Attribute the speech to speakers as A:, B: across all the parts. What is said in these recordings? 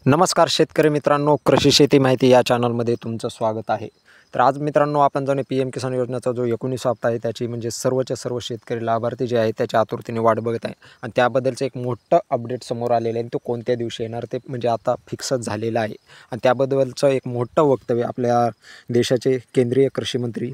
A: नमस्कार शेतकरी मित्रांनो, कृषी शेती माहिती या चॅनलमध्ये तुमचं स्वागत आहे. तर आज मित्रांनो आपण जाणे पी एम किसान योजनेचा जो 19 हप्ता आहे त्याची म्हणजे सर्वच्या सर्व शेतकरी लाभार्थी जे आहेत त्याच्या आतुरतेने वाट बघत आहे आणि त्याबद्दलचं एक मोठं अपडेट समोर आलेलं आहे आणि तो कोणत्या दिवशी येणार ते म्हणजे आता फिक्सच झालेलं आहे आणि त्याबद्दलचं एक मोठं वक्तव्य आपल्या देशाचे केंद्रीय कृषी मंत्री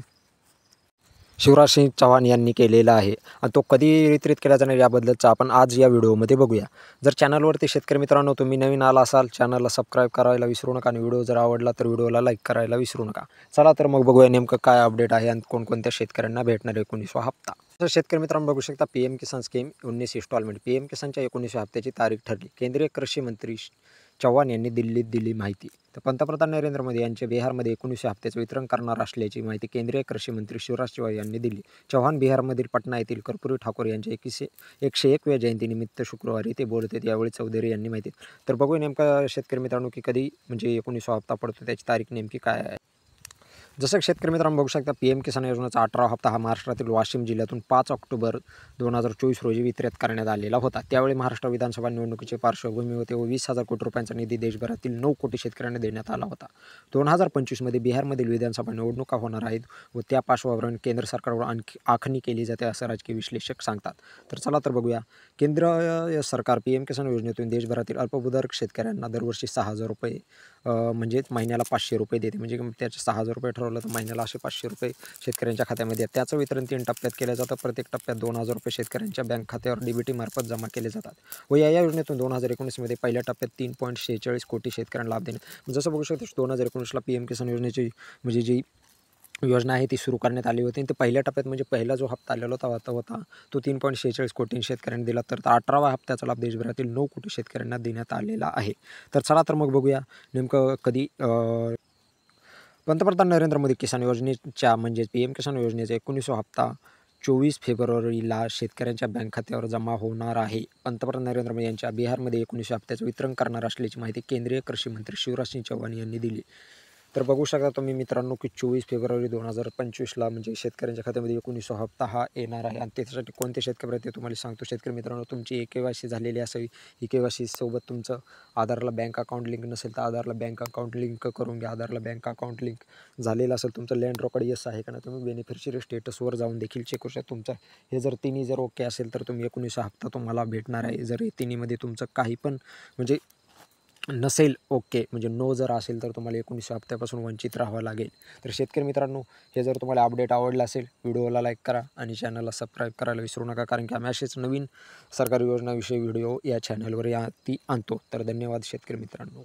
A: शिवराज सिंग चौहान यांनी केलेला आहे आणि तो कधी वितरित केला जाणार याबद्दलचा आपण आज या व्हिडिओमध्ये बघूया. जर चॅनलवरती शेतकरी मित्रांनो तुम्ही नवीन आला असाल, चॅनलला सबस्क्राईब करायला विसरू नका आणि व्हिडिओ जर आवडला तर व्हिडिओला लाईक करायला विसरू नका. चला तर मग बघूया नेमकं काय अपडेट आहे आणि कोणकोणत्या शेतकऱ्यांना भेटणार 19वा हप्ता. तर शेतकरी मित्रांनो बघू शकता पी एम किसान स्कीम 19 इन्स्टॉलमेंट पी एम किसानच्या 19व्या हप्त्याची तारीख ठरली. केंद्रीय कृषी मंत्री चव्हाण यांनी दिल्लीत दिली माहिती. तर पंतप्रधान नरेंद्र मोदी यांचे बिहारमध्ये 19व्या हप्त्याचे वितरण करणार असल्याची माहिती केंद्रीय कृषी मंत्री शिवराज चौहान यांनी दिली. चौहान बिहारमधील पटना येथील कर्पूरी ठाकूर यांच्या 101व्या जयंतीनिमित्त शुक्रवारी ते बोलत होते. यावेळी चौधरी यांनी माहिती. तर बघूया नेमका शेतकरी मित्रांनो की कधी म्हणजे 19वा हप्ता पडतो त्याची तारीख नेमकी काय आहे. जसं शेतकरी मित्रांनो बघू शकता पी एम किसान योजनेचा 18वा हप्ता हा महाराष्ट्रातील वाशिम जिल्ह्यातून 5 ऑक्टोबर 2024 रोजी वितरित करण्यात आलेला होता. त्यावेळी महाराष्ट्र विधानसभा निवडणुकीची पार्श्वभूमी होते व 20,000 कोटी रुपयांचा निधी देशभरातील 9 कोटी शेतकऱ्यांना देण्यात आला होता. 2025मध्ये बिहारमधील विधानसभा निवडणुका होणार आहेत व त्या पार्श्वभूमीवर केंद्र सरकारवर आणखी आखणी केली जाते असं राजकीय विश्लेषक सांगतात. तर चला तर बघूया. केंद्र सरकार पी एम किसान योजनेतून देशभरातील अल्पभूधारक शेतकऱ्यांना दरवर्षी 6,000 रुपये म्हणजेच महिन्याला 500 रुपये देते. म्हणजे त्याचे 6,000 रुपये ठरवलं तर महिन्याला असे 500 रुपये शेतकऱ्यांच्या खात्यामध्ये आहेत. त्याचं वितरण 3 टप्प्यात केलं जातं. प्रत्येक टप्प्यात 2,000 रुपये शेतकऱ्यांच्या बँक खात्यावर DBT मार्फत जमा केले जातात व या योजनेतून 2019मध्ये पहिल्या टप्प्यात 3.46 कोटी शेतकऱ्यांना लाभ देण्यात. जसं बघू शकतो 2019ला पी एम किसान योजनेची म्हणजे जी योजना आहे ती सुरू करण्यात आली होती आणि ते पहिल्या टप्प्यात म्हणजे पहिला जो हप्ता आलेला होता तो 3.46 कोटी शेतकऱ्यांनी दिला. तर 18व्या हप्त्याचा लाभ देशभरातील 9 कोटी शेतकऱ्यांना देण्यात आलेला आहे. तर चला तर मग बघूया नेमकं कधी पंतप्रधान नरेंद्र मोदी किसान योजनेच्या म्हणजे पी एम किसान योजनेचा 19वा हप्ता 24 फेब्रुवारीला शेतकऱ्यांच्या बँक खात्यावर जमा होणार आहे. पंतप्रधान नरेंद्र मोदी यांच्या बिहारमध्ये 19व्या हप्त्याचं वितरण करणार असल्याची माहिती केंद्रीय कृषी मंत्री शिवराज सिंग चौहान यांनी दिली. तर बघू शकता तुम्ही मित्रांनो की 24 फेब्रुवारी 2025ला म्हणजे शेतकऱ्यांच्या खात्यामध्ये 19वा हप्ता हा येणार आहे आणि त्याच्यासाठी कोणते शेतकरी आहेत ते तुम्हाला सांगतो. शेतकरी मित्रांनो तुमची KYC झालेली असावी. KYC सोबत तुमचं आधारला बँक अकाउंट लिंक नसेल तर आधारला बँक अकाउंट लिंक करून घ्या. आधारला बँक अकाउंट लिंक झालेलं असेल, तुमचं लँड रेकॉर्ड येस आहे का नाही, तुम्ही बेनिफिशियरी स्टेटसवर जाऊन देखील चेक करू शकता. तुमचं हे जर तिन्ही जर ओके असेल तर तुम्ही 19वा हप्ता तुम्हाला भेटणार आहे. जर हे तिन्हीमध्ये तुमचं काही पण म्हणजे नसेल ओके म्हणजे नो जर असेल तर तुम्हाला 19 हप्त्यापासून वंचित राहावं लागेल. तर शेतकरी मित्रांनो हे जर तुम्हाला अपडेट आवडला असेल व्हिडिओला लाईक करा आणि चॅनलला सबस्क्राईब करायला विसरू नका, कारण की आम्ही असेच नवीन सरकारी योजनाविषयी व्हिडिओ या चॅनलवर ती आणतो. तर धन्यवाद शेतकरी मित्रांनो.